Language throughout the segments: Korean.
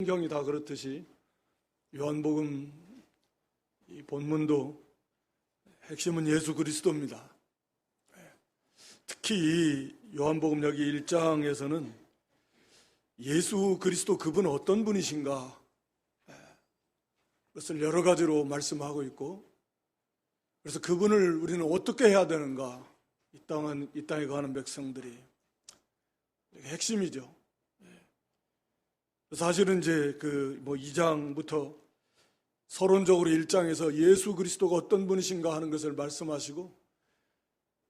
성경이 다 그렇듯이 요한복음 이 본문도 핵심은 예수 그리스도입니다. 특히 이 요한복음 여기 1장에서는 예수 그리스도 그분은 어떤 분이신가 그것을 여러 가지로 말씀하고 있고, 그래서 그분을 우리는 어떻게 해야 되는가, 이 땅에 거하는 백성들이 핵심이죠. 사실은 이제 2장부터 서론적으로 1장에서 예수 그리스도가 어떤 분이신가 하는 것을 말씀하시고,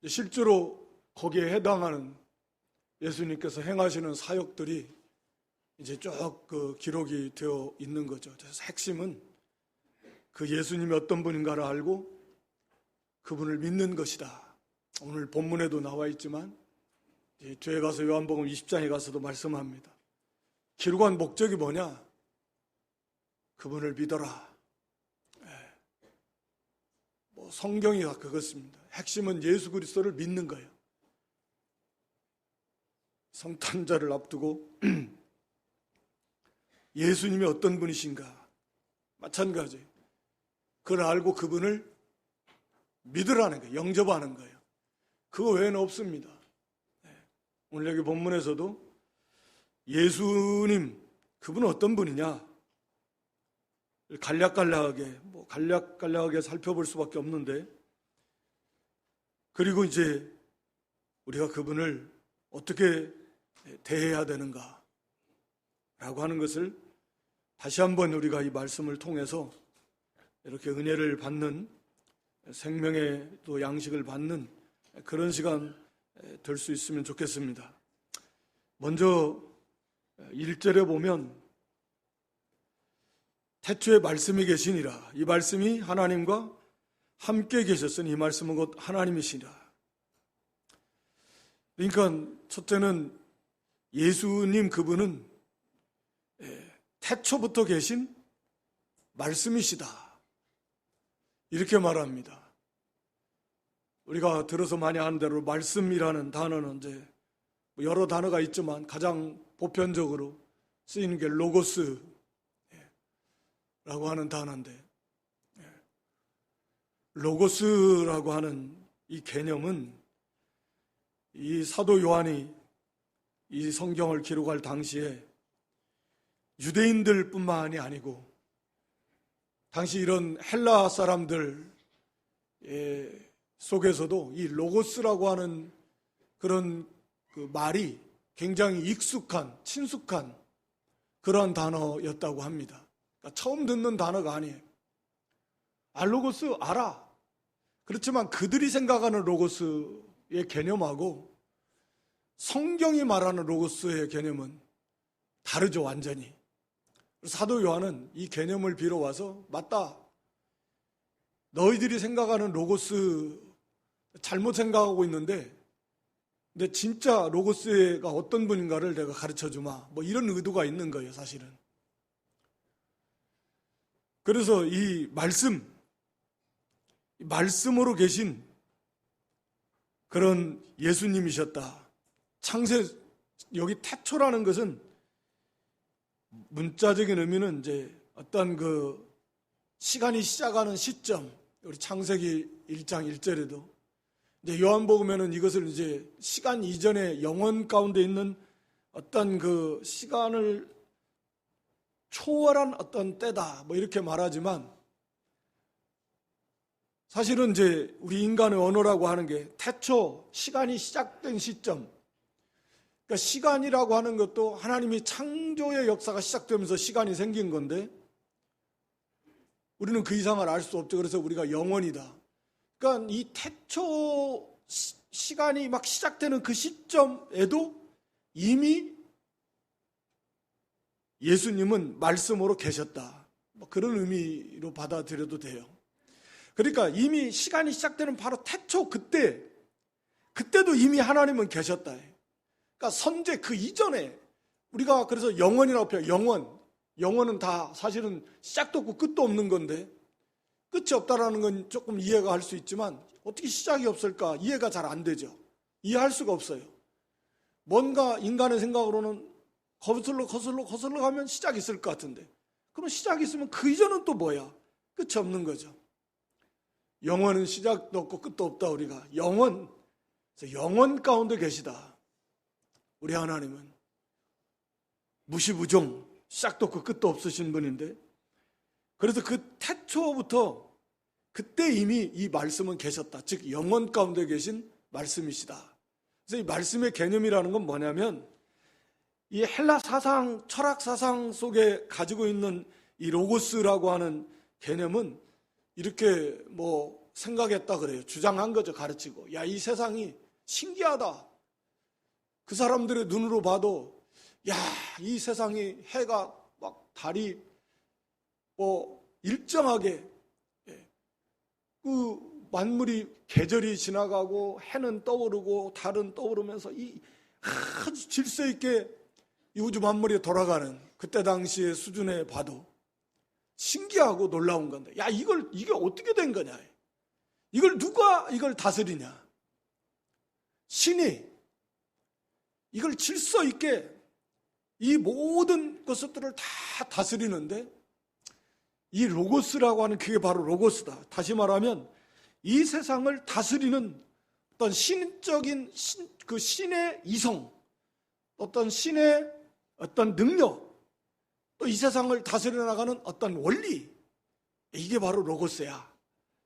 실제로 거기에 해당하는 예수님께서 행하시는 사역들이 이제 쭉 기록이 되어 있는 거죠. 그래서 핵심은 그 예수님이 어떤 분인가를 알고 그분을 믿는 것이다. 오늘 본문에도 나와 있지만 뒤에 가서 요한복음 20장에 가서도 말씀합니다. 기록한 목적이 뭐냐? 그분을 믿어라. 성경이 다 그것입니다. 핵심은 예수 그리스도를 믿는 거예요. 성탄절을 앞두고 예수님이 어떤 분이신가? 마찬가지. 그걸 알고 그분을 믿으라는 거예요. 영접하는 거예요. 그거 외에는 없습니다. 오늘 여기 본문에서도 예수님, 그분은 어떤 분이냐? 간략간략하게 살펴볼 수밖에 없는데, 그리고 이제 우리가 그분을 어떻게 대해야 되는가 라고 하는 것을 다시 한번 우리가 이 말씀을 통해서 이렇게 은혜를 받는, 생명의 또 양식을 받는 그런 시간 될 수 있으면 좋겠습니다. 먼저 1절에 보면 태초에 말씀이 계시니라. 이 말씀이 하나님과 함께 계셨으니 이 말씀은 곧 하나님이시니라. 그러니까 첫째는 예수님 그분은 태초부터 계신 말씀이시다. 이렇게 말합니다. 우리가 들어서 많이 아는 대로 말씀이라는 단어는 이제 여러 단어가 있지만 가장 보편적으로 쓰이는 게 로고스라고 하는 단어인데, 로고스라고 하는 이 개념은 이 사도 요한이 이 성경을 기록할 당시에 유대인들뿐만이 아니고 당시 이런 헬라 사람들 속에서도 이 로고스라고 하는 그런 그 말이 굉장히 익숙한, 친숙한 그런 단어였다고 합니다. 그러니까 처음 듣는 단어가 아니에요. 로고스 알아. 그렇지만 그들이 생각하는 로고스의 개념하고 성경이 말하는 로고스의 개념은 다르죠, 완전히. 사도 요한은 이 개념을 빌어와서, 맞다, 너희들이 생각하는 로고스 잘못 생각하고 있는데, 근데 진짜 로고스가 어떤 분인가를 내가 가르쳐주마, 이런 의도가 있는 거예요, 사실은. 그래서 이 말씀으로 계신 그런 예수님이셨다. 여기 태초라는 것은 문자적인 의미는 이제 어떤 그 시간이 시작하는 시점, 우리 창세기 1장 1절에도 이제 요한복음에는 이것을 이제 시간 이전에 영원 가운데 있는 어떤 그 시간을 초월한 어떤 때다, 이렇게 말하지만 사실은 이제 우리 인간의 언어라고 하는 게 태초, 시간이 시작된 시점, 그러니까 시간이라고 하는 것도 하나님이 창조의 역사가 시작되면서 시간이 생긴 건데 우리는 그 이상을 알 수 없죠. 그래서 우리가 영원이다. 그러니까 이 태초 시간이 막 시작되는 그 시점에도 이미 예수님은 말씀으로 계셨다. 그런 의미로 받아들여도 돼요. 그러니까 이미 시간이 시작되는 바로 태초 그때도 이미 하나님은 계셨다. 그러니까 선제 그 이전에 우리가 그래서 영원이라고 표현해요. 영원은 다 사실은 시작도 없고 끝도 없는 건데, 끝이 없다라는 건 조금 이해가 할 수 있지만 어떻게 시작이 없을까 이해가 잘 안 되죠. 이해할 수가 없어요. 뭔가 인간의 생각으로는 거슬러 가면 시작이 있을 것 같은데, 그럼 시작이 있으면 그 이전은 또 뭐야? 끝이 없는 거죠. 영원은 시작도 없고 끝도 없다. 우리가 영원 가운데 계시다. 우리 하나님은 무시무종, 시작도 없고 끝도 없으신 분인데, 그래서 그 태초부터 그때 이미 이 말씀은 계셨다. 즉 영원 가운데 계신 말씀이시다. 그래서 이 말씀의 개념이라는 건 뭐냐면, 이 헬라 사상, 철학 사상 속에 가지고 있는 이 로고스라고 하는 개념은 이렇게 뭐 생각했다 그래요. 주장한 거죠. 가르치고. 야, 이 세상이 신기하다. 그 사람들의 눈으로 봐도, 야, 이 세상이 해가 막 달이 뭐 일정하게, 그 만물이 계절이 지나가고 해는 떠오르고 달은 떠오르면서 이 아주 질서 있게 이 우주 만물이 돌아가는 그때 당시의 수준에 봐도 신기하고 놀라운 건데, 야, 이게 어떻게 된 거냐? 이걸 누가 이걸 다스리냐? 신이 이걸 질서 있게 이 모든 것들을 다 다스리는데, 이 로고스라고 하는 그게 바로 로고스다. 다시 말하면 이 세상을 다스리는 어떤 신적인 그 신의 이성, 어떤 신의 어떤 능력, 또 이 세상을 다스려 나가는 어떤 원리, 이게 바로 로고스야.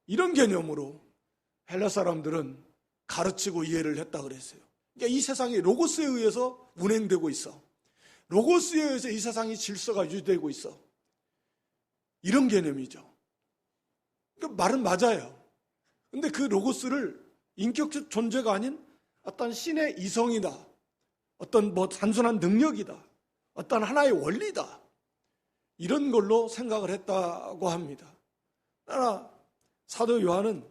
이런 개념으로 헬라 사람들은 가르치고 이해를 했다 그랬어요. 그러니까 이 세상이 로고스에 의해서 운행되고 있어. 로고스에 의해서 이 세상이 질서가 유지되고 있어. 이런 개념이죠. 그러니까 말은 맞아요. 근데 그 로고스를 인격적 존재가 아닌 어떤 신의 이성이다, 어떤 뭐 단순한 능력이다, 어떤 하나의 원리다, 이런 걸로 생각을 했다고 합니다. 그러나 사도 요한은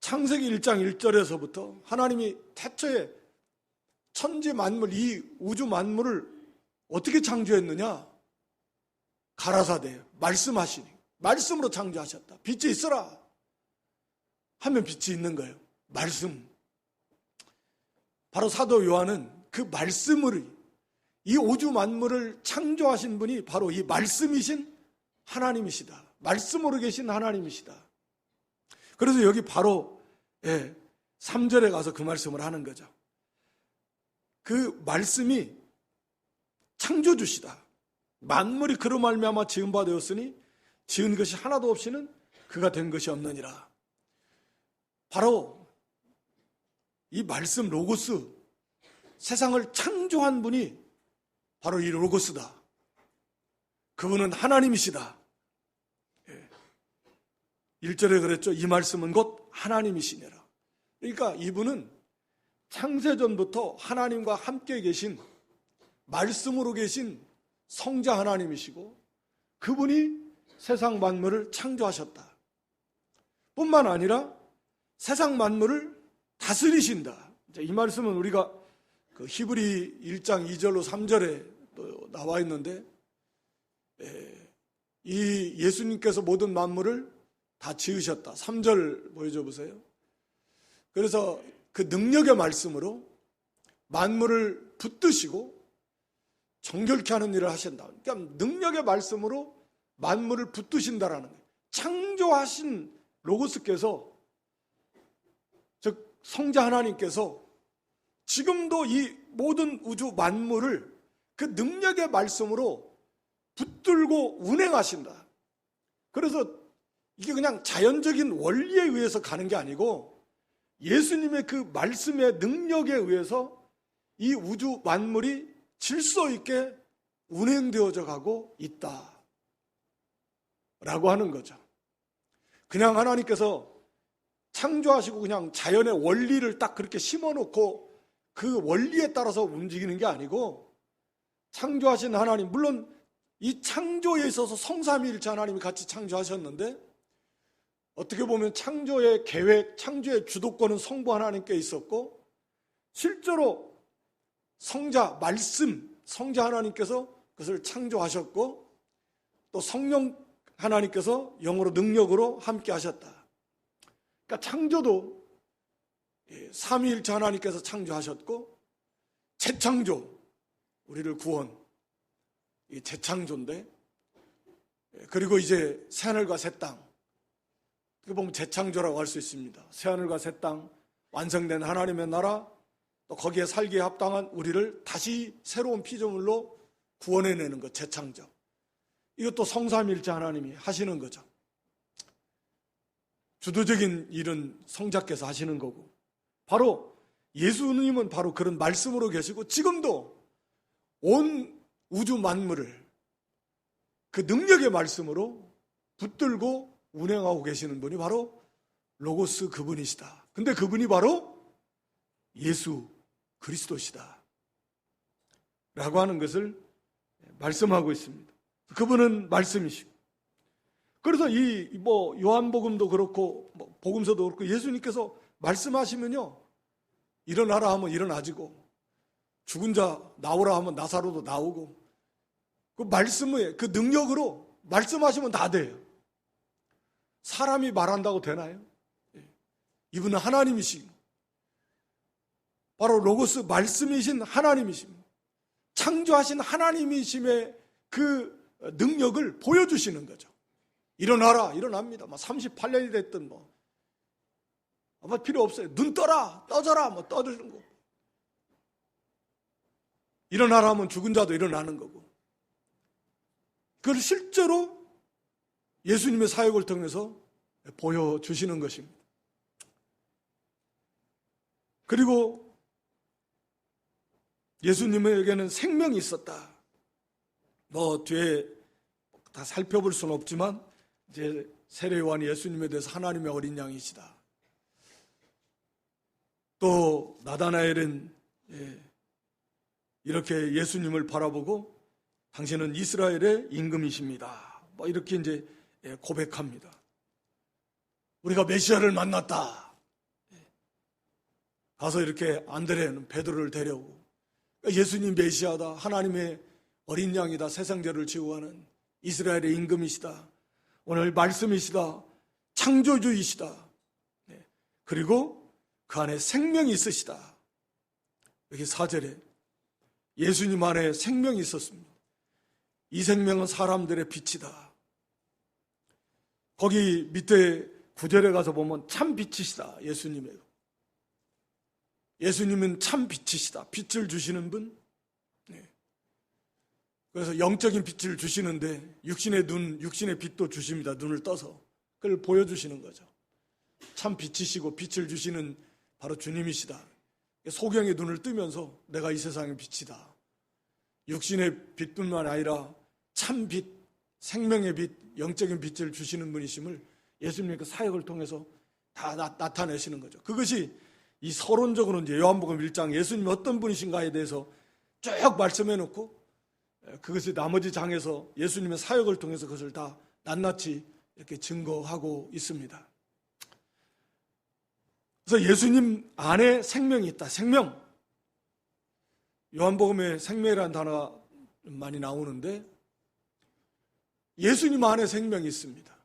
창세기 1장 1절에서부터 하나님이 태초에 천지 만물, 이 우주 만물을 어떻게 창조했느냐? 가라사대, 말씀하시니, 말씀으로 창조하셨다. 빛이 있어라 하면 빛이 있는 거예요. 말씀. 바로 사도 요한은 그 말씀을, 이 우주 만물을 창조하신 분이 바로 이 말씀이신 하나님이시다. 말씀으로 계신 하나님이시다. 그래서 여기 바로 3절에 가서 그 말씀을 하는 거죠. 그 말씀이 창조주시다. 만물이 그로 말미암아 지은 바 되었으니 지은 것이 하나도 없이는 그가 된 것이 없느니라. 바로 이 말씀 로고스, 세상을 창조한 분이 바로 이 로고스다. 그분은 하나님이시다. 1절에 그랬죠. 이 말씀은 곧 하나님이시니라. 그러니까 이분은 창세전부터 하나님과 함께 계신, 말씀으로 계신 성자 하나님이시고, 그분이 세상 만물을 창조하셨다. 뿐만 아니라 세상 만물을 다스리신다. 이 말씀은 우리가 그 히브리 1장 2절로 3절에 또 나와 있는데, 이 예수님께서 모든 만물을 다 지으셨다. 3절 보여줘 보세요. 그래서 그 능력의 말씀으로 만물을 붙드시고 정결케 하는 일을 하신다. 그러니까 능력의 말씀으로 만물을 붙드신다라는 거예요. 창조하신 로고스께서, 즉 성자 하나님께서 지금도 이 모든 우주 만물을 그 능력의 말씀으로 붙들고 운행하신다. 그래서 이게 그냥 자연적인 원리에 의해서 가는 게 아니고 예수님의 그 말씀의 능력에 의해서 이 우주 만물이 질서 있게 운행되어져 가고 있다 라고 하는 거죠. 그냥 하나님께서 창조하시고 그냥 자연의 원리를 딱 그렇게 심어놓고 그 원리에 따라서 움직이는 게 아니고, 창조하신 하나님, 물론 이 창조에 있어서 성삼위일체 하나님이 같이 창조하셨는데, 어떻게 보면 창조의 계획, 창조의 주도권은 성부 하나님께 있었고, 실제로 성자, 말씀, 성자 하나님께서 그것을 창조하셨고, 또 성령 하나님께서 영으로 능력으로 함께 하셨다. 그러니까 창조도 삼위일체 하나님께서 창조하셨고, 재창조, 우리를 구원, 이 재창조인데, 그리고 이제 새하늘과 새 땅, 어떻게 보면 재창조라고 할 수 있습니다. 새하늘과 새 땅, 완성된 하나님의 나라, 또 거기에 살기에 합당한 우리를 다시 새로운 피조물로 구원해내는 것, 재창조. 이것도 성삼일체 하나님이 하시는 거죠. 주도적인 일은 성자께서 하시는 거고, 바로 예수님은 바로 그런 말씀으로 계시고, 지금도 온 우주 만물을 그 능력의 말씀으로 붙들고 운행하고 계시는 분이 바로 로고스 그분이시다. 근데 그분이 바로 예수 그리스도시다 라고 하는 것을 말씀하고 있습니다. 그분은 말씀이시고, 그래서 요한복음도 그렇고 복음서도 그렇고 예수님께서 말씀하시면요, 일어나라 하면 일어나지고, 죽은 자 나오라 하면 나사로도 나오고, 그 말씀의 그 능력으로 말씀하시면 다 돼요. 사람이 말한다고 되나요? 이분은 하나님이시고, 바로 로고스 말씀이신 하나님이십니다. 창조하신 하나님이심의 그 능력을 보여주시는 거죠. 일어나라, 일어납니다. 38년이 됐든 아마 필요 없어요. 눈 떠라, 떠져라, 떠주는 거. 일어나라 하면 죽은 자도 일어나는 거고. 그걸 실제로 예수님의 사역을 통해서 보여주시는 것입니다. 그리고 예수님에게는 생명이 있었다. 뒤에 다 살펴볼 수는 없지만, 이제 세례 요한이 예수님에 대해서 하나님의 어린 양이시다. 또 나다나엘은 이렇게 예수님을 바라보고 당신은 이스라엘의 임금이십니다. 이렇게 이제 고백합니다. 우리가 메시아를 만났다. 가서 이렇게 안드레는 베드로를 데려오고, 예수님 메시아다, 하나님의 어린 양이다, 세상 죄를 지고 가는 이스라엘의 임금이시다, 오늘 말씀이시다, 창조주이시다, 그리고 그 안에 생명이 있으시다. 여기 4절에 예수님 안에 생명이 있었습니다. 이 생명은 사람들의 빛이다. 거기 밑에 9절에 가서 보면 참 빛이시다. 예수님은 참 빛이시다. 빛을 주시는 분. 그래서 영적인 빛을 주시는데 육신의 눈, 육신의 빛도 주십니다. 눈을 떠서 그걸 보여주시는 거죠. 참 빛이시고 빛을 주시는 바로 주님이시다. 소경의 눈을 뜨면서 내가 이 세상의 빛이다. 육신의 빛뿐만 아니라 참 빛, 생명의 빛, 영적인 빛을 주시는 분이심을 예수님의 그 사역을 통해서 다 나타내시는 거죠. 그것이 이 서론적으로 이제 요한복음 1장 예수님이 어떤 분이신가에 대해서 쭉 말씀해 놓고, 그것이 나머지 장에서 예수님의 사역을 통해서 그것을 다 낱낱이 이렇게 증거하고 있습니다. 그래서 예수님 안에 생명이 있다. 생명. 요한복음에 생명이라는 단어가 많이 나오는데, 예수님 안에 생명이 있습니다.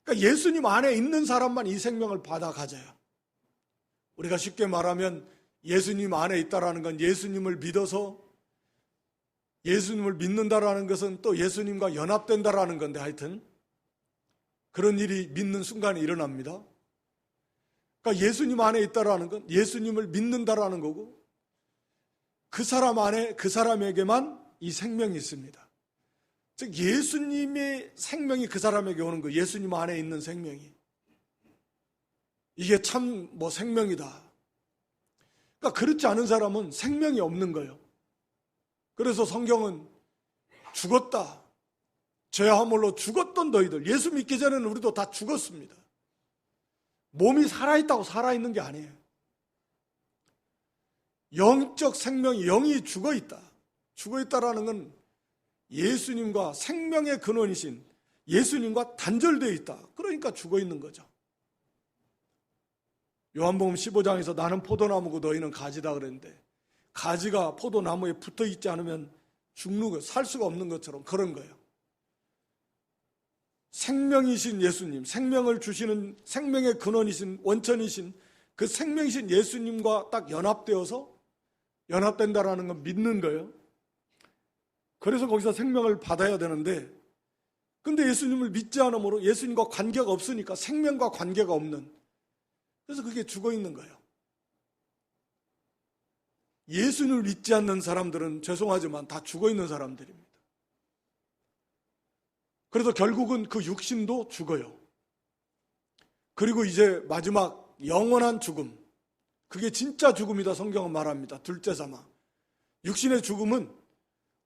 그러니까 예수님 안에 있는 사람만 이 생명을 받아 가져요. 우리가 쉽게 말하면 예수님 안에 있다라는 건 예수님을 믿어서, 예수님을 믿는다라는 것은 또 예수님과 연합된다라는 건데, 하여튼 그런 일이 믿는 순간에 일어납니다. 그러니까 예수님 안에 있다라는 건 예수님을 믿는다라는 거고, 그 사람 안에, 그 사람에게만 이 생명이 있습니다. 즉 예수님의 생명이 그 사람에게 오는 거예요. 예수님 안에 있는 생명이. 이게 참 생명이다. 그러니까 그렇지 않은 사람은 생명이 없는 거예요. 그래서 성경은 죽었다, 죄함으로 죽었던 너희들, 예수 믿기 전에는 우리도 다 죽었습니다. 몸이 살아있다고 살아있는 게 아니에요. 영적 생명이, 영이 죽어있다. 죽어있다라는 건 예수님과 생명의 근원이신 예수님과 단절되어 있다. 그러니까 죽어있는 거죠. 요한복음 15장에서 나는 포도나무고 너희는 가지다 그랬는데, 가지가 포도나무에 붙어있지 않으면 죽는 거, 살 수가 없는 것처럼 그런 거예요. 생명이신 예수님, 생명을 주시는 생명의 근원이신, 원천이신 그 생명이신 예수님과 딱 연합되어서, 연합된다라는 건 믿는 거예요. 그래서 거기서 생명을 받아야 되는데, 근데 예수님을 믿지 않으므로 예수님과 관계가 없으니까 생명과 관계가 없는, 그래서 그게 죽어 있는 거예요. 예수님을 믿지 않는 사람들은 죄송하지만 다 죽어 있는 사람들입니다. 그래서 결국은 그 육신도 죽어요. 그리고 이제 마지막 영원한 죽음, 그게 진짜 죽음이다 성경은 말합니다. 둘째 사망. 육신의 죽음은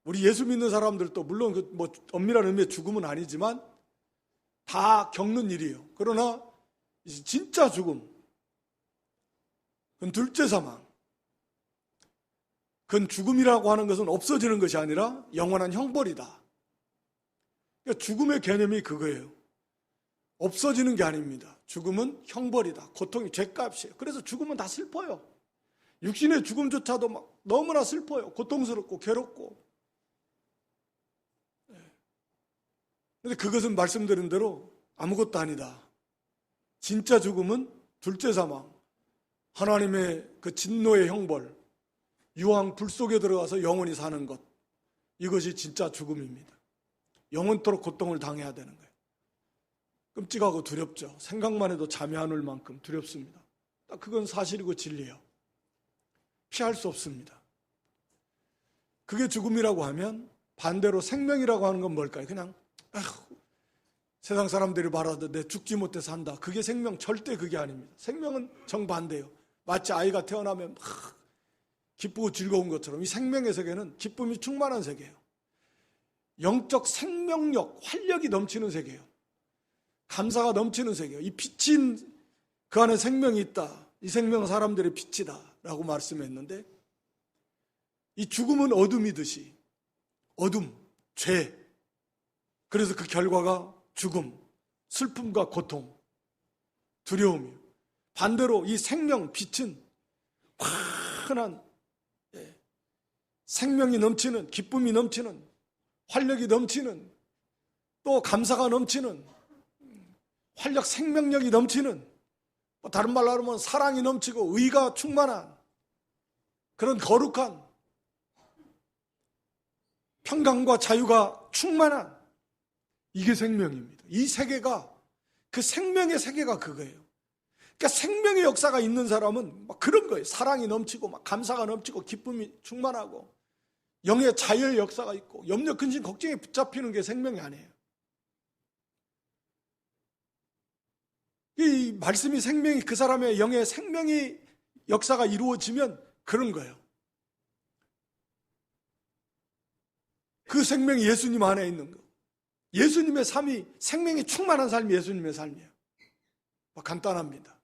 우리 예수 믿는 사람들도 물론 그 뭐 엄밀한 의미의 죽음은 아니지만 다 겪는 일이에요. 그러나 진짜 죽음, 그건 둘째 사망. 그건 죽음이라고 하는 것은 없어지는 것이 아니라 영원한 형벌이다. 그러니까 죽음의 개념이 그거예요. 없어지는 게 아닙니다. 죽음은 형벌이다. 고통이 죄값이에요. 그래서 죽음은 다 슬퍼요. 육신의 죽음조차도 막 너무나 슬퍼요. 고통스럽고 괴롭고. 그런데 그것은 말씀드린 대로 아무것도 아니다. 진짜 죽음은 둘째 사망, 하나님의 그 진노의 형벌, 유황 불 속에 들어가서 영원히 사는 것, 이것이 진짜 죽음입니다. 영원토록 고통을 당해야 되는 거예요. 끔찍하고 두렵죠. 생각만 해도 잠이 안 올 만큼 두렵습니다. 그건 사실이고 진리예요. 피할 수 없습니다. 그게 죽음이라고 하면 반대로 생명이라고 하는 건 뭘까요? 그냥 세상 사람들이 말하듯 내 죽지 못해 산다. 그게 생명, 절대 그게 아닙니다. 생명은 정반대예요. 마치 아이가 태어나면 막 기쁘고 즐거운 것처럼 이 생명의 세계는 기쁨이 충만한 세계예요. 영적 생명력, 활력이 넘치는 세계예요. 감사가 넘치는 세계예요. 이 빛인 그 안에 생명이 있다. 이 생명은 사람들의 빛이다 라고 말씀했는데, 이 죽음은 어둠이듯이 어둠, 죄, 그래서 그 결과가 죽음, 슬픔과 고통, 두려움이에요. 반대로 이 생명, 빛은 환한 생명이 넘치는, 기쁨이 넘치는, 활력이 넘치는, 또 감사가 넘치는, 활력, 생명력이 넘치는, 다른 말로 하면 사랑이 넘치고 의가 충만한 그런 거룩한, 평강과 자유가 충만한, 이게 생명입니다. 이 세계가, 그 생명의 세계가 그거예요. 그러니까 생명의 역사가 있는 사람은 막 그런 거예요. 사랑이 넘치고 막 감사가 넘치고 기쁨이 충만하고 영의 자유의 역사가 있고 염려, 근심, 걱정에 붙잡히는 게 생명이 아니에요. 이 말씀이 생명이, 그 사람의 영의 생명이 역사가 이루어지면 그런 거예요. 그 생명이 예수님 안에 있는 거. 예수님의 삶이, 생명이 충만한 삶이 예수님의 삶이에요. 간단합니다.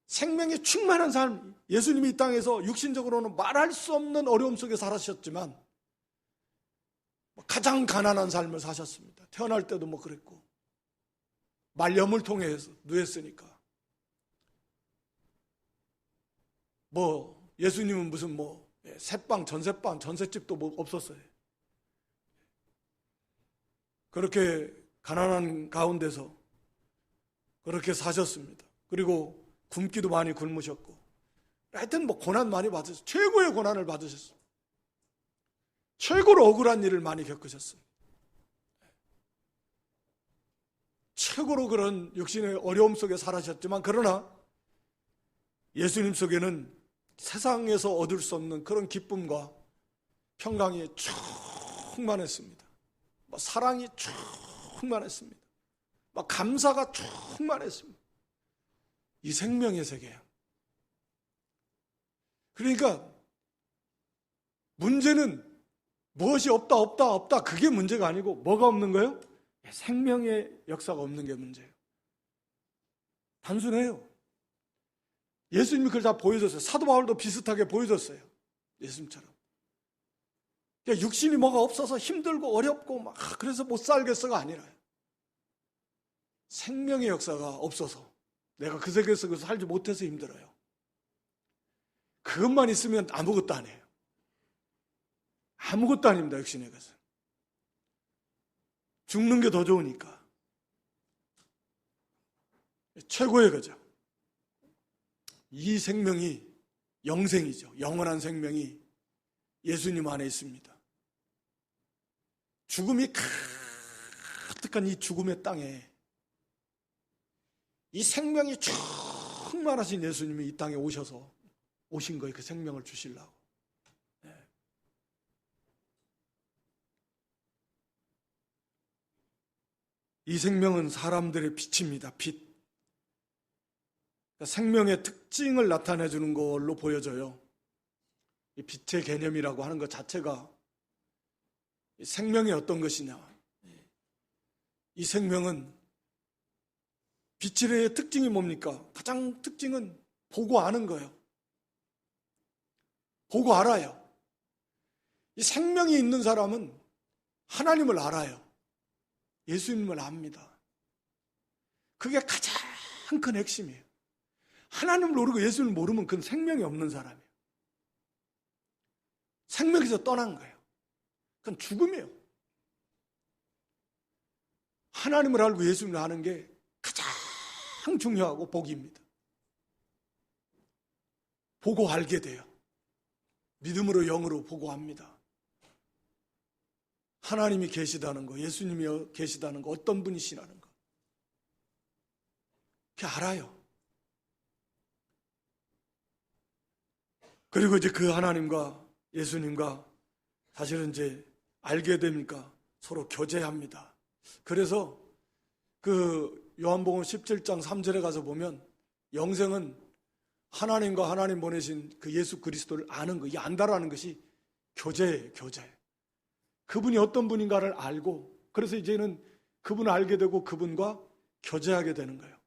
생명이 충만한 삶, 예수님이 이 땅에서 육신적으로는 말할 수 없는 어려움 속에 살아셨지만 가장 가난한 삶을 사셨습니다. 태어날 때도 그랬고 말염을 통해서 누했으니까. 예수님은 무슨 새빵, 전셋빵, 전셋집도 없었어요. 그렇게 가난한 가운데서 그렇게 사셨습니다. 그리고 굶기도 많이 굶으셨고, 하여튼 고난 많이 받으셨어요. 최고의 고난을 받으셨어요. 최고로 억울한 일을 많이 겪으셨어요. 최고로 그런 육신의 어려움 속에 살아셨지만, 그러나 예수님 속에는 세상에서 얻을 수 없는 그런 기쁨과 평강이 충만했습니다. 사랑이 충만했습니다. 감사가 충만했습니다. 이 생명의 세계예요. 그러니까 문제는 무엇이 없다 그게 문제가 아니고 뭐가 없는 거예요? 생명의 역사가 없는 게 문제예요. 단순해요. 예수님이 그걸 다 보여줬어요. 사도 바울도 비슷하게 보여줬어요. 예수님처럼. 그러니까 육신이 뭐가 없어서 힘들고 어렵고 그래서 못 살겠어가 아니라요. 생명의 역사가 없어서 내가 그 세계에서 살지 못해서 힘들어요. 그것만 있으면 아무것도 안 해요. 아무것도 아닙니다. 육신의 것은. 죽는 게 더 좋으니까. 최고의 거죠. 이 생명이 영생이죠. 영원한 생명이 예수님 안에 있습니다. 죽음이 가득한 이 죽음의 땅에 이 생명이 충만하신 예수님이 이 땅에 오신 거예요. 그 생명을 주시려고. 이 생명은 사람들의 빛입니다. 빛. 그러니까 생명의 특징을 나타내 주는 걸로 보여져요. 이 빛의 개념이라고 하는 것 자체가 생명이 어떤 것이냐. 이 생명은 빛의 특징이 뭡니까? 가장 특징은 보고 아는 거예요. 보고 알아요. 이 생명이 있는 사람은 하나님을 알아요. 예수님을 압니다. 그게 가장 큰 핵심이에요. 하나님을 모르고 예수님을 모르면 그건 생명이 없는 사람이에요. 생명에서 떠난 거예요. 그건 죽음이에요. 하나님을 알고 예수님을 아는 게 가장 중요하고 복입니다. 보고 알게 돼요. 믿음으로 영으로 보고 압니다. 하나님이 계시다는 거, 예수님이 계시다는 거, 어떤 분이시라는 거. 그렇게 알아요. 그리고 이제 그 하나님과 예수님과 사실은 이제 알게 됩니까? 서로 교제합니다. 그래서 그 요한복음 17장 3절에 가서 보면 영생은 하나님과 하나님 보내신 그 예수 그리스도를 아는 거, 이 안다라는 것이 교제예요, 교제. 그분이 어떤 분인가를 알고, 그래서 이제는 그분을 알게 되고 그분과 교제하게 되는 거예요.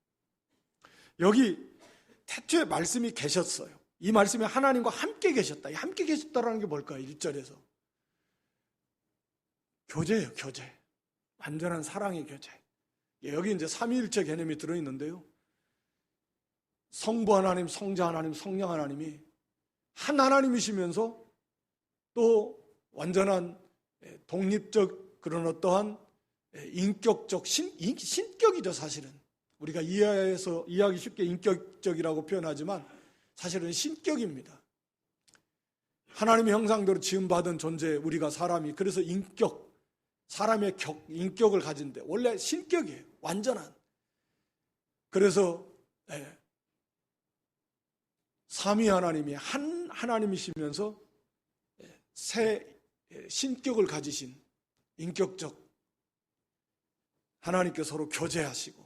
여기 태초에 말씀이 계셨어요. 이 말씀이 하나님과 함께 계셨다. 이 함께 계셨다라는 게 뭘까요? 1절에서. 교제예요, 교제. 완전한 사랑의 교제. 여기 이제 삼위일체 개념이 들어있는데요. 성부 하나님, 성자 하나님, 성령 하나님이 한 하나님이시면서 또 완전한 독립적 그런 어떠한 인격적 신격이죠. 사실은 우리가 이해하기 쉽게 인격적이라고 표현하지만 사실은 신격입니다. 하나님의 형상대로 지음받은 존재 우리가 사람이, 그래서 사람의 인격을 가진데 원래 신격이에요. 완전한. 그래서 삼위 하나님이 한 하나님이시면서 새 신격을 가지신 인격적 하나님께 서로 교제하시고,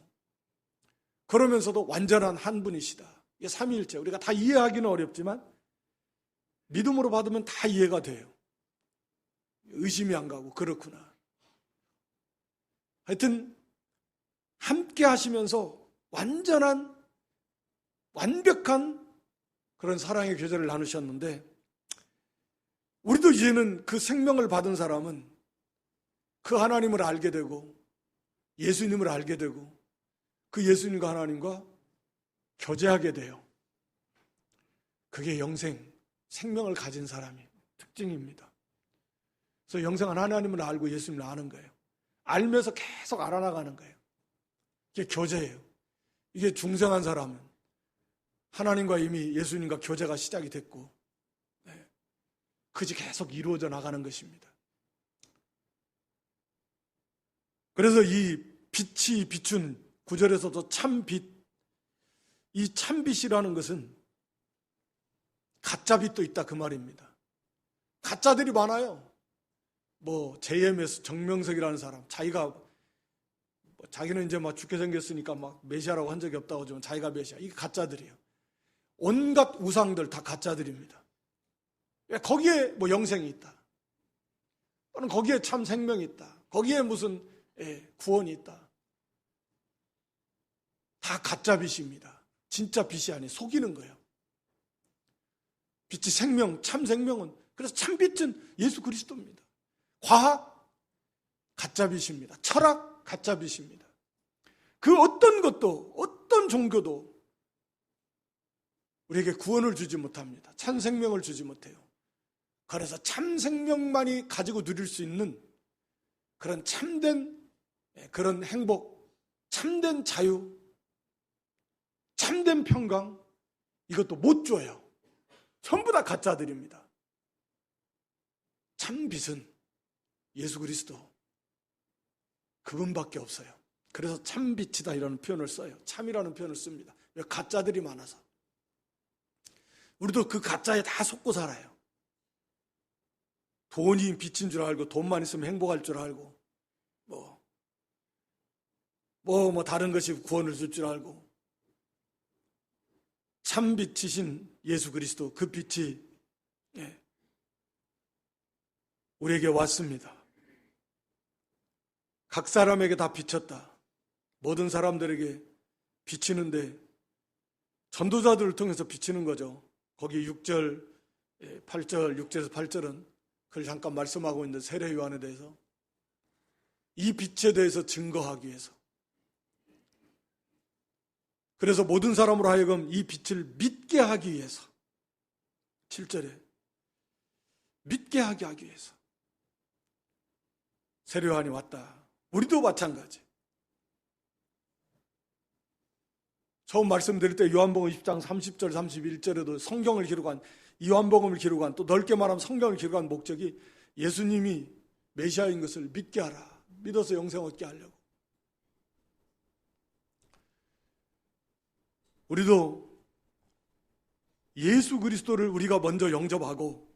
그러면서도 완전한 한 분이시다. 이게 삼위일체. 우리가 다 이해하기는 어렵지만 믿음으로 받으면 다 이해가 돼요. 의심이 안 가고 그렇구나. 하여튼 함께 하시면서 완벽한 그런 사랑의 교제를 나누셨는데, 우리도 이제는 그 생명을 받은 사람은 그 하나님을 알게 되고 예수님을 알게 되고 그 예수님과 하나님과 교제하게 돼요. 그게 생명을 가진 사람의 특징입니다. 그래서 영생한 하나님을 알고 예수님을 아는 거예요. 알면서 계속 알아나가는 거예요. 이게 교제예요. 이게 중생한 사람은 하나님과 이미 예수님과 교제가 시작이 됐고 그것이 계속 이루어져 나가는 것입니다. 그래서 이 빛이 비춘 9절에서도 참빛, 이 참빛이라는 것은 가짜빛도 있다 그 말입니다. 가짜들이 많아요. JMS 정명석이라는 사람, 자기는 이제 죽게 생겼으니까 메시아라고 한 적이 없다고 하지만 자기가 메시아. 이게 가짜들이에요. 온갖 우상들 다 가짜들입니다. 거기에 영생이 있다. 또는 거기에 참 생명이 있다. 거기에 무슨 구원이 있다. 다 가짜 빛입니다. 진짜 빛이 아니에요. 속이는 거예요. 빛이 생명, 참 생명은, 그래서 참 빛은 예수 그리스도입니다. 과학, 가짜 빛입니다. 철학, 가짜 빛입니다. 그 어떤 것도, 어떤 종교도 우리에게 구원을 주지 못합니다. 참 생명을 주지 못해요. 그래서 참 생명만이 가지고 누릴 수 있는 그런 참된 그런 행복, 참된 자유, 참된 평강, 이것도 못 줘요. 전부 다 가짜들입니다. 참 빛은 예수 그리스도, 그분밖에 없어요. 그래서 참빛이다 이라는 표현을 써요. 참이라는 표현을 씁니다. 왜? 가짜들이 많아서. 우리도 그 가짜에 다 속고 살아요. 돈이 빛인 줄 알고, 돈만 있으면 행복할 줄 알고, 다른 것이 구원을 줄 줄 알고. 참빛이신 예수 그리스도, 그 빛이 우리에게 왔습니다. 각 사람에게 다 비쳤다. 모든 사람들에게 비치는데 전도자들을 통해서 비치는 거죠. 거기 6절, 8절, 6절에서 8절은 그걸 잠깐 말씀하고 있는 세례 요한에 대해서, 이 빛에 대해서 증거하기 위해서, 그래서 모든 사람으로 하여금 이 빛을 믿게 하기 위해서, 7절에 믿게 하게 하기 위해서 세례 요한이 왔다. 우리도 마찬가지. 처음 말씀드릴 때 요한복음 10장 30절 31절에도 성경을 기록한, 요한복음을 기록한, 또 넓게 말하면 성경을 기록한 목적이 예수님이 메시아인 것을 믿게 하라. 믿어서 영생 얻게 하려고. 우리도 예수 그리스도를 우리가 먼저 영접하고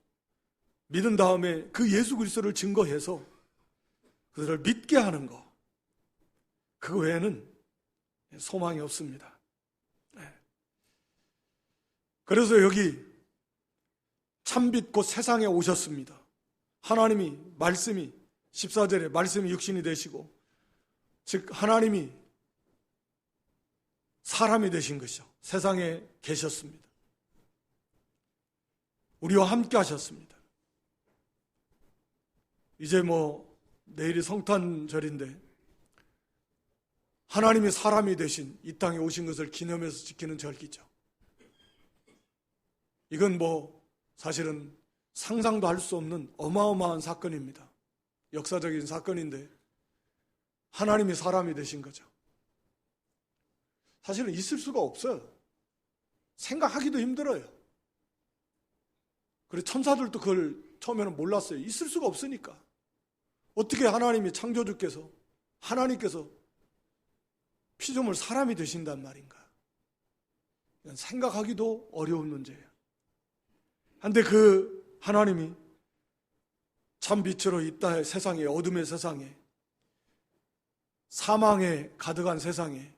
믿은 다음에 그 예수 그리스도를 증거해서 그들을 믿게 하는 것, 그 외에는 소망이 없습니다. 그래서 여기 참빛 곧 세상에 오셨습니다. 하나님이, 말씀이, 14절에 말씀이 육신이 되시고, 즉 하나님이 사람이 되신 것이죠. 세상에 계셨습니다. 우리와 함께 하셨습니다. 이제 내일이 성탄절인데 하나님이 사람이 되신 이 땅에 오신 것을 기념해서 지키는 절기죠. 이건 사실은 상상도 할 수 없는 어마어마한 사건입니다. 역사적인 사건인데 하나님이 사람이 되신 거죠. 사실은 있을 수가 없어요. 생각하기도 힘들어요. 그리고 천사들도 그걸 처음에는 몰랐어요. 있을 수가 없으니까. 어떻게 하나님이, 창조주께서, 하나님께서 피조물 사람이 되신단 말인가. 이건 생각하기도 어려운 문제예요. 그런데 그 하나님이 참 빛으로 이 땅의 세상에, 어둠의 세상에, 사망에 가득한 세상에,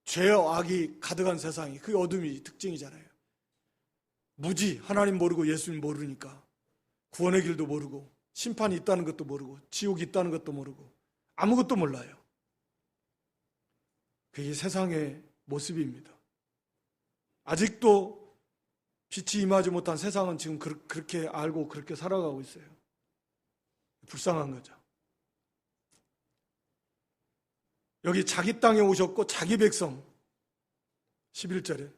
죄와 악이 가득한 세상이, 그게 어둠이 특징이잖아요. 무지, 하나님 모르고 예수님 모르니까 구원의 길도 모르고 심판이 있다는 것도 모르고 지옥이 있다는 것도 모르고 아무것도 몰라요. 그게 세상의 모습입니다. 아직도 빛이 임하지 못한 세상은 지금 그렇게 알고 그렇게 살아가고 있어요. 불쌍한 거죠. 여기 자기 땅에 오셨고 자기 백성, 11절에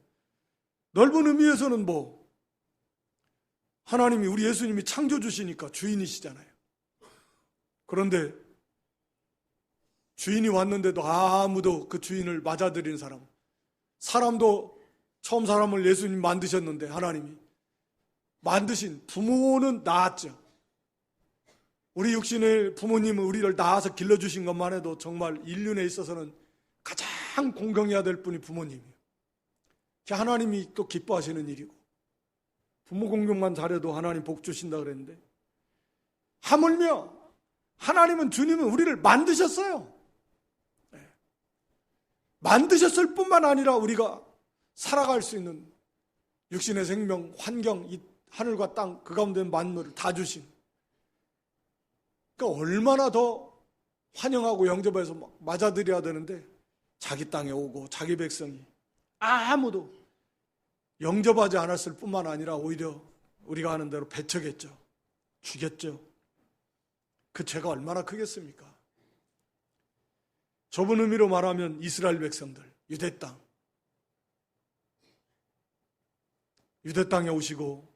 넓은 의미에서는 하나님이, 우리 예수님이 창조주시니까 주인이시잖아요. 그런데 주인이 왔는데도 아무도 그 주인을 맞아들이는 사람도 처음 사람을 예수님 만드셨는데 하나님이 만드신 부모는 낳았죠. 우리 육신의 부모님은 우리를 낳아서 길러주신 것만 해도 정말 인륜에 있어서는 가장 공경해야 될 분이 부모님이에요. 하나님이 또 기뻐하시는 일이고, 부모 공경만 잘해도 하나님 복 주신다 그랬는데, 하물며 하나님은, 주님은 우리를 만드셨어요. 만드셨을 뿐만 아니라 우리가 살아갈 수 있는 육신의 생명, 환경, 이 하늘과 땅 그 가운데 만물을 다 주신, 그러니까 얼마나 더 환영하고 영접해서 맞아들여야 되는데, 자기 땅에 오고 자기 백성이 아무도 영접하지 않았을 뿐만 아니라 오히려 우리가 하는 대로 배척했죠. 죽였죠. 그 죄가 얼마나 크겠습니까? 좁은 의미로 말하면 이스라엘 백성들, 유대 땅에 오시고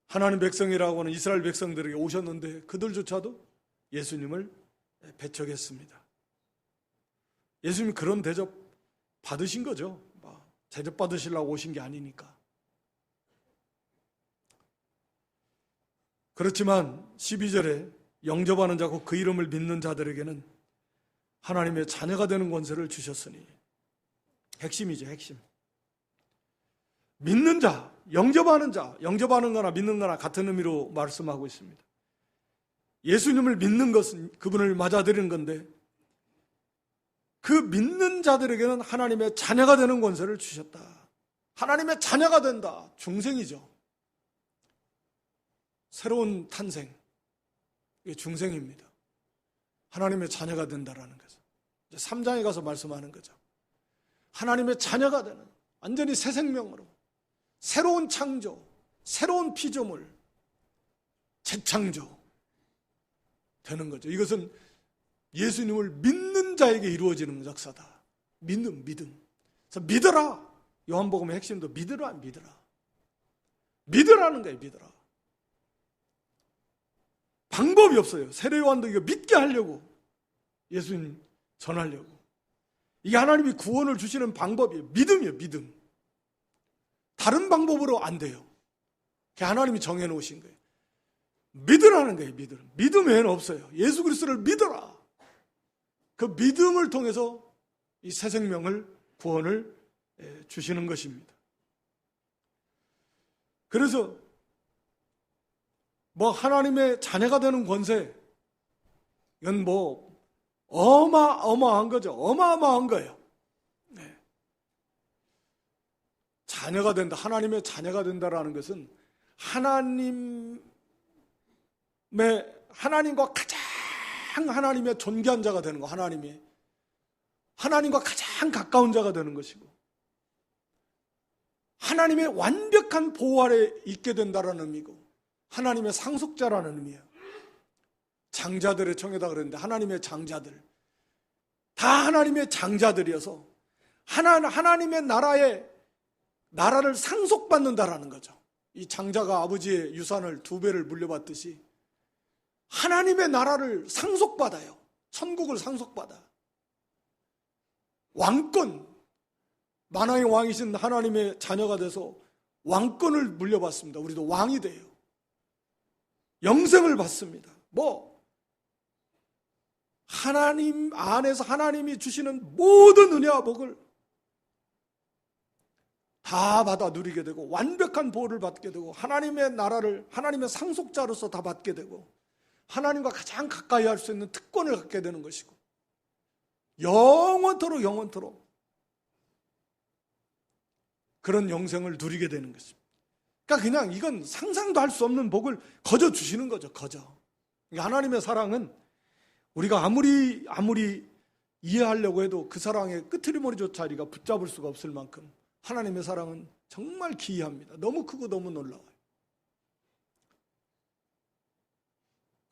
하나님 백성이라고 하는 이스라엘 백성들에게 오셨는데 그들조차도 예수님을 배척했습니다. 예수님이 그런 대접 받으신 거죠. 대접 받으시려고 오신 게 아니니까. 그렇지만 12절에 영접하는 자고 그 이름을 믿는 자들에게는 하나님의 자녀가 되는 권세를 주셨으니. 핵심이죠, 핵심. 믿는 자, 영접하는 자, 영접하는 거나 믿는 거나 같은 의미로 말씀하고 있습니다. 예수님을 믿는 것은 그분을 맞아들이는 건데, 그 믿는 자들에게는 하나님의 자녀가 되는 권세를 주셨다. 하나님의 자녀가 된다. 중생이죠. 새로운 탄생. 이게 중생입니다. 하나님의 자녀가 된다라는 거죠. 이제 3장에 가서 말씀하는 거죠. 하나님의 자녀가 되는, 완전히 새 생명으로, 새로운 창조, 새로운 피조물, 재창조 되는 거죠. 이것은 예수님을 믿는 자에게 이루어지는 역사다. 믿음. 그래서 믿어라. 요한복음의 핵심도 믿으라. 믿으라는 거예요. 믿어라. 방법이 없어요. 세례 요한도 이거 믿게 하려고, 예수님 전하려고. 이게 하나님이 구원을 주시는 방법이에요. 믿음이에요. 믿음. 다른 방법으로 안 돼요. 그게 하나님이 정해놓으신 거예요. 믿으라는 거예요. 믿음 외에는 없어요. 예수 그리스도를 믿어라. 그 믿음을 통해서 이 새 생명을, 구원을 주시는 것입니다. 그래서 뭐 하나님의 자녀가 되는 권세, 이건 뭐 어마어마한 거죠. 어마어마한 거예요. 네. 자녀가 된다, 하나님의 자녀가 된다라는 것은 하나님과 가장 하나님의 존귀한 자가 되는 거, 하나님과 가장 가까운 자가 되는 것이고, 하나님의 완벽한 보호 아래 있게 된다라는 의미고, 하나님의 상속자라는 의미예요. 장자들의 청에다 그랬는데, 하나님의 장자들, 다 하나님의 장자들이어서 하나님의 나라를 상속받는다라는 거죠. 이 장자가 아버지의 유산을 2배를 물려받듯이 하나님의 나라를 상속받아요. 천국을 상속받아. 왕권, 만왕의 왕이신 하나님의 자녀가 돼서 왕권을 물려받습니다. 우리도 왕이 돼요. 영생을 받습니다. 하나님 안에서 하나님이 주시는 모든 은혜와 복을 다 받아 누리게 되고, 완벽한 보호를 받게 되고, 하나님의 나라를 하나님의 상속자로서 다 받게 되고, 하나님과 가장 가까이 할 수 있는 특권을 갖게 되는 것이고, 영원토록 그런 영생을 누리게 되는 것입니다. 그러니까 그냥 이건 상상도 할 수 없는 복을 거저 주시는 거죠. 거저. 그러니까 하나님의 사랑은 우리가 아무리 이해하려고 해도 그 사랑의 끄트리머리조차 우리가 붙잡을 수가 없을 만큼 하나님의 사랑은 정말 기이합니다. 너무 크고 너무 놀라워요.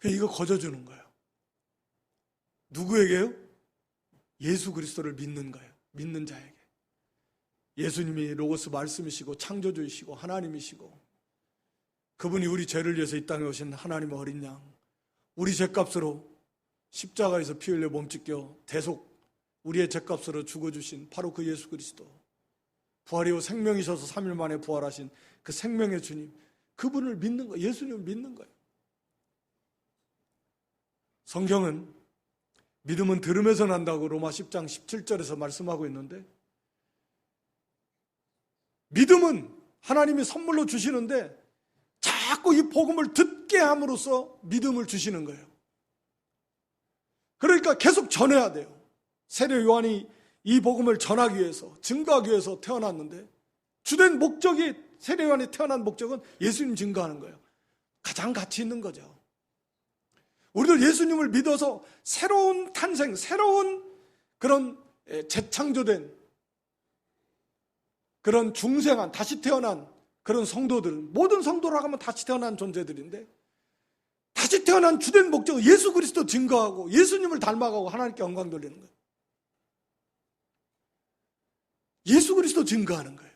이거 거저 주는 거예요. 누구에게요? 예수 그리스도를 믿는 거예요. 믿는 자에게. 예수님이 로고스 말씀이시고 창조주이시고 하나님이시고, 그분이 우리 죄를 위해서 이 땅에 오신 하나님의 어린 양, 우리 죄값으로 십자가에서 피 흘려 몸 찢겨 대속 우리의 죄값으로 죽어주신 바로 그 예수 그리스도, 부활이요 생명이셔서 3일 만에 부활하신 그 생명의 주님, 그분을 믿는 거예요. 예수님을 믿는 거예요. 성경은 믿음은 들음에서 난다고 로마 10장 17절에서 말씀하고 있는데, 믿음은 하나님이 선물로 주시는데 자꾸 이 복음을 듣게 함으로써 믿음을 주시는 거예요. 그러니까 계속 전해야 돼요. 세례 요한이 이 복음을 전하기 위해서, 증거하기 위해서 태어났는데, 주된 목적이, 세례 요한이 태어난 목적은 예수님 증거하는 거예요. 가장 가치 있는 거죠. 우리도 예수님을 믿어서 새로운 탄생, 새로운 그런 재창조된 그런 중생한, 다시 태어난 그런 성도들은, 모든 성도라고 하면 다시 태어난 존재들인데, 다시 태어난 주된 목적은 예수 그리스도 증거하고 예수님을 닮아가고 하나님께 영광 돌리는 거예요. 예수 그리스도 증거하는 거예요.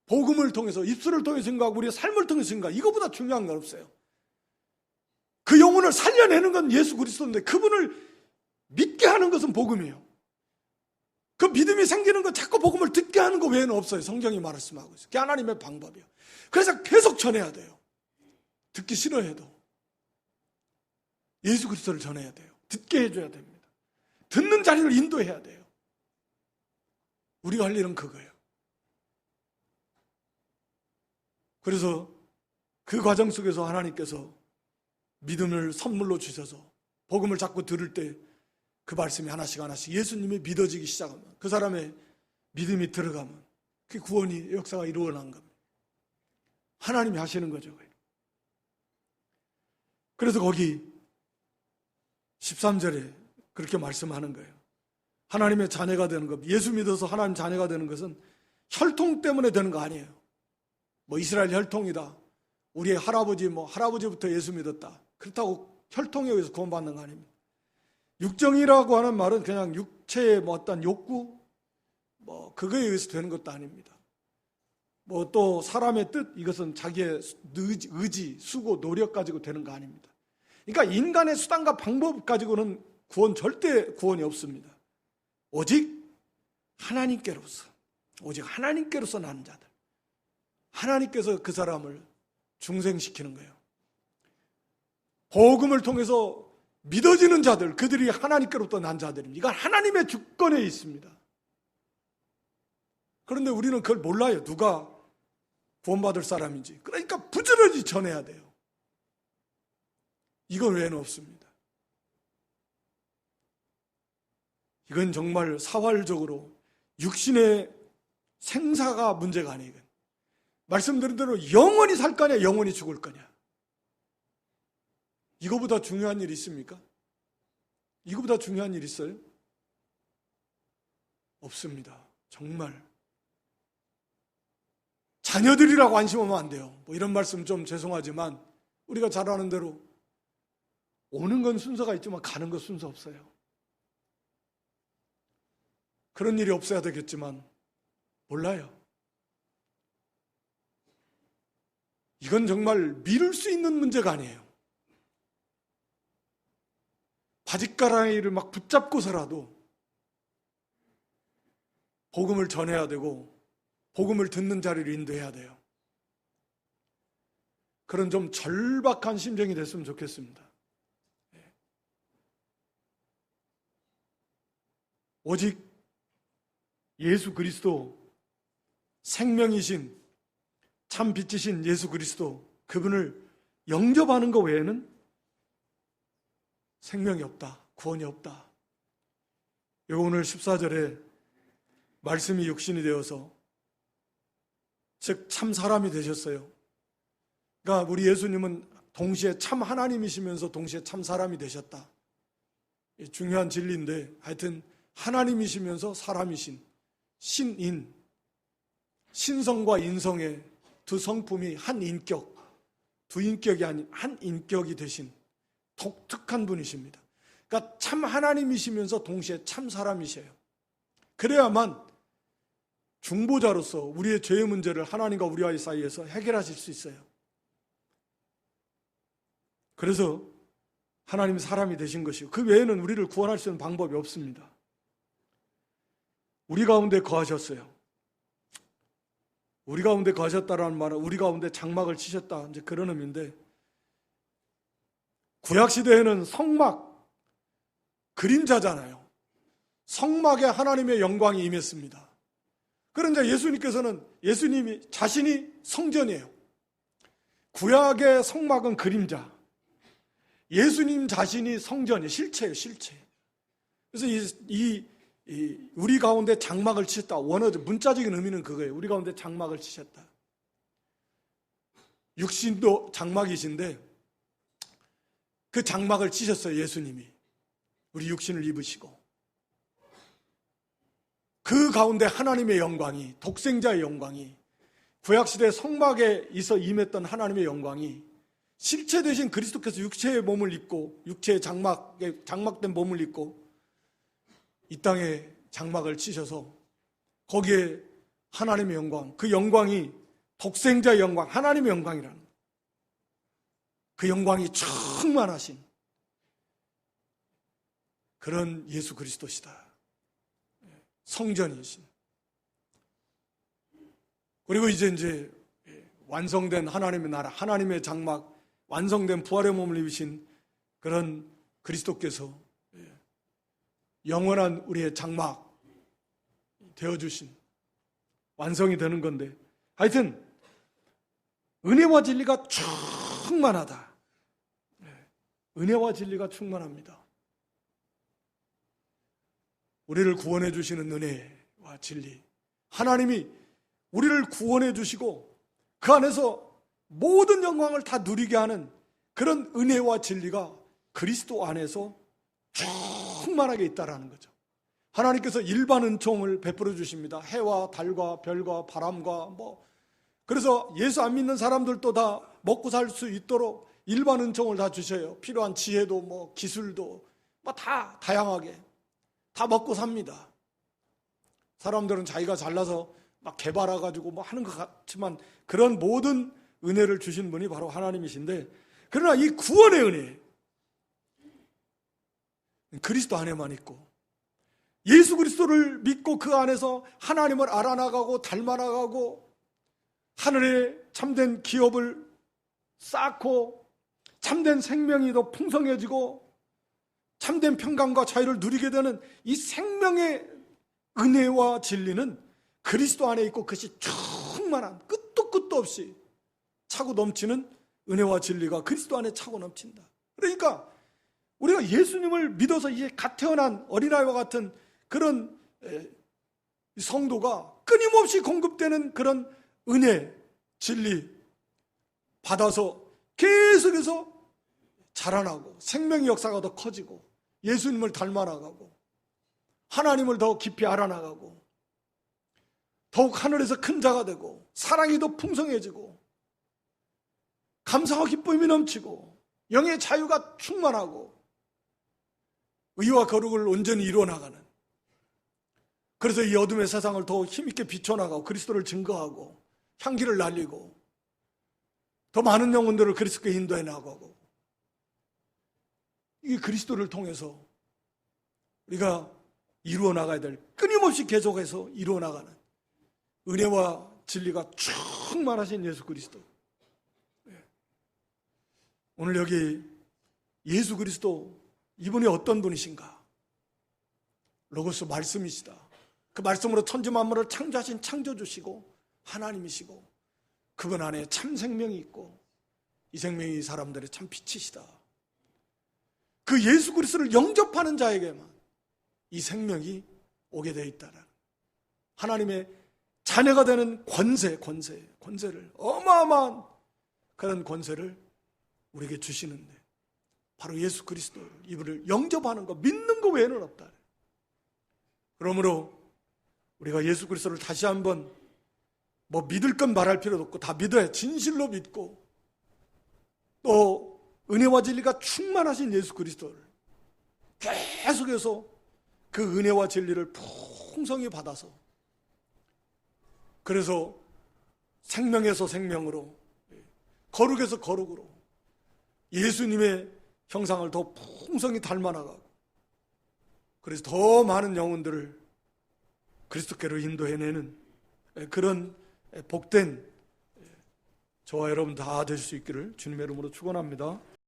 복음을 통해서, 입술을 통해 증거하고 우리의 삶을 통해 증거하고, 이거보다 중요한 건 없어요. 그 영혼을 살려내는 건 예수 그리스도인데, 그분을 믿게 하는 것은 복음이에요. 그 믿음이 생기는 건 자꾸 복음을 듣게 하는 것 외에는 없어요. 성경이 말씀하고 있어요. 그게 하나님의 방법이에요. 그래서 계속 전해야 돼요. 듣기 싫어해도 예수 그리스도를 전해야 돼요. 듣게 해줘야 됩니다. 듣는 자리를 인도해야 돼요. 우리가 할 일은 그거예요. 그래서 그 과정 속에서 하나님께서 믿음을 선물로 주셔서 복음을 자꾸 들을 때 그 말씀이 하나씩 하나씩 예수님이 믿어지기 시작하면, 그 사람의 믿음이 들어가면 그 구원이, 역사가 이루어난 겁니다. 하나님이 하시는 거죠. 그래서 거기 13절에 그렇게 말씀하는 거예요. 하나님의 자녀가 되는 것, 예수 믿어서 하나님 자녀가 되는 것은 혈통 때문에 되는 거 아니에요. 뭐 이스라엘 혈통이다, 우리의 할아버지부터 예수 믿었다, 그렇다고 혈통에 의해서 구원받는 거 아닙니다. 육정이라고 하는 말은 그냥 육체의 어떤 욕구, 그거에 의해서 되는 것도 아닙니다. 또 사람의 뜻, 이것은 자기의 의지, 수고, 노력 가지고 되는 거 아닙니다. 그러니까 인간의 수단과 방법 가지고는 절대 구원이 없습니다. 오직 하나님께로서 나는 자들, 하나님께서 그 사람을 중생시키는 거예요. 복음을 통해서 믿어지는 자들, 그들이 하나님께로부터 난 자들입니다. 이건 하나님의 주권에 있습니다. 그런데 우리는 그걸 몰라요. 누가 구원받을 사람인지. 그러니까 부지런히 전해야 돼요. 이건 외에는 없습니다. 이건 정말 사활적으로 육신의 생사가 문제가 아니에요. 말씀드린 대로 영원히 살 거냐, 영원히 죽을 거냐. 이거보다 중요한 일 있습니까? 이거보다 중요한 일 있어요? 없습니다. 정말. 자녀들이라고 안심하면 안 돼요. 이런 말씀 좀 죄송하지만 우리가 잘 아는 대로 오는 건 순서가 있지만 가는 건 순서 없어요. 그런 일이 없어야 되겠지만 몰라요. 이건 정말 미룰 수 있는 문제가 아니에요. 바짓가랑이를 막 붙잡고서라도 복음을 전해야 되고 복음을 듣는 자리를 인도해야 돼요. 그런 좀 절박한 심정이 됐으면 좋겠습니다. 오직 예수 그리스도, 생명이신 참 빛이신 예수 그리스도, 그분을 영접하는 것 외에는 생명이 없다, 구원이 없다. 오늘 14절에 말씀이 육신이 되어서, 즉 참 사람이 되셨어요. 그러니까 우리 예수님은 동시에 참 하나님이시면서 동시에 참 사람이 되셨다. 중요한 진리인데, 하여튼 하나님이시면서 사람이신 신인, 신성과 인성의 두 성품이 한 인격, 두 인격이 아닌 한 인격이 되신 독특한 분이십니다. 그러니까 참 하나님이시면서 동시에 참 사람이세요. 그래야만 중보자로서 우리의 죄의 문제를 하나님과 우리와의 사이에서 해결하실 수 있어요. 그래서 하나님이 사람이 되신 것이고, 그 외에는 우리를 구원할 수 있는 방법이 없습니다. 우리 가운데 거하셨어요. 우리 가운데 거하셨다라는 말은 우리 가운데 장막을 치셨다, 이제 그런 의미인데, 구약시대에는 성막, 그림자잖아요. 성막에 하나님의 영광이 임했습니다. 그런데 예수님께서는, 예수님이 자신이 성전이에요. 구약의 성막은 그림자, 예수님 자신이 성전이에요. 실체예요, 실체. 그래서 우리 가운데 장막을 치셨다, 원어적 문자적인 의미는 그거예요. 우리 가운데 장막을 치셨다. 육신도 장막이신데 그 장막을 치셨어요. 예수님이 우리 육신을 입으시고, 그 가운데 하나님의 영광이, 독생자의 영광이, 구약시대 성막에 있어 임했던 하나님의 영광이 실체 되신 그리스도께서 육체의 몸을 입고, 육체의 장막된 몸을 입고 이 땅에 장막을 치셔서 거기에 하나님의 영광, 그 영광이 독생자의 영광, 하나님의 영광이라는 거예요. 그 영광이 충만하신 그런 예수 그리스도시다. 성전이신. 그리고 이제 완성된 하나님의 나라, 하나님의 장막, 완성된 부활의 몸을 입으신 그런 그리스도께서 영원한 우리의 장막 되어주신 완성이 되는 건데, 하여튼 은혜와 진리가 충만하다. 은혜와 진리가 충만합니다. 우리를 구원해 주시는 은혜와 진리, 하나님이 우리를 구원해 주시고 그 안에서 모든 영광을 다 누리게 하는 그런 은혜와 진리가 그리스도 안에서 충만하게 있다라는 거죠. 하나님께서 일반 은총을 베풀어 주십니다. 해와 달과 별과 바람과 그래서 예수 안 믿는 사람들도 다 먹고 살 수 있도록 일반 은총을 다 주셔요. 필요한 지혜도 기술도 다 다양하게 다 먹고 삽니다. 사람들은 자기가 잘나서 막 개발해가지고 하는 것 같지만 그런 모든 은혜를 주신 분이 바로 하나님이신데, 그러나 이 구원의 은혜, 그리스도 안에만 있고 예수 그리스도를 믿고 그 안에서 하나님을 알아나가고 닮아나가고 하늘의 참된 기업을 쌓고 참된 생명이 더 풍성해지고 참된 평강과 자유를 누리게 되는 이 생명의 은혜와 진리는 그리스도 안에 있고 그것이 충만한 끝도 없이 차고 넘치는 은혜와 진리가 그리스도 안에 차고 넘친다. 그러니까 우리가 예수님을 믿어서 이제 갓 태어난 어린아이와 같은 그런 성도가 끊임없이 공급되는 그런 은혜, 진리 받아서 계속해서 자라나고 생명의 역사가 더 커지고 예수님을 닮아나가고 하나님을 더 깊이 알아나가고 더욱 하늘에서 큰 자가 되고 사랑이 더 풍성해지고 감사와 기쁨이 넘치고 영의 자유가 충만하고 의와 거룩을 온전히 이루어나가는, 그래서 이 어둠의 세상을 더 힘있게 비춰나가고 그리스도를 증거하고 향기를 날리고 더 많은 영혼들을 그리스도께 인도해 나가고, 이게 그리스도를 통해서 우리가 이루어 나가야 될, 끊임없이 계속해서 이루어 나가는 은혜와 진리가 충만하신 예수 그리스도. 오늘 여기 예수 그리스도, 이분이 어떤 분이신가? 로고스 말씀이시다. 그 말씀으로 천지 만물을 창조하신 창조주시고 하나님이시고 그분 안에 참 생명이 있고 이 생명이 사람들의 참 빛이시다. 그 예수 그리스도를 영접하는 자에게만 이 생명이 오게 되어 있다는 하나님의 자녀가 되는 권세를, 어마어마한 그런 권세를 우리에게 주시는데, 바로 예수 그리스도를, 이분을 영접하는 것, 믿는 것 외에는 없다. 그러므로 우리가 예수 그리스도를 다시 한번 믿을 건 말할 필요도 없고 다 믿어야, 진실로 믿고 또 은혜와 진리가 충만하신 예수 그리스도를 계속해서 그 은혜와 진리를 풍성히 받아서, 그래서 생명에서 생명으로, 거룩에서 거룩으로 예수님의 형상을 더 풍성히 닮아나가고, 그래서 더 많은 영혼들을 그리스도께로 인도해내는 그런 복된 저와 여러분 다 될 수 있기를 주님의 이름으로 축원합니다.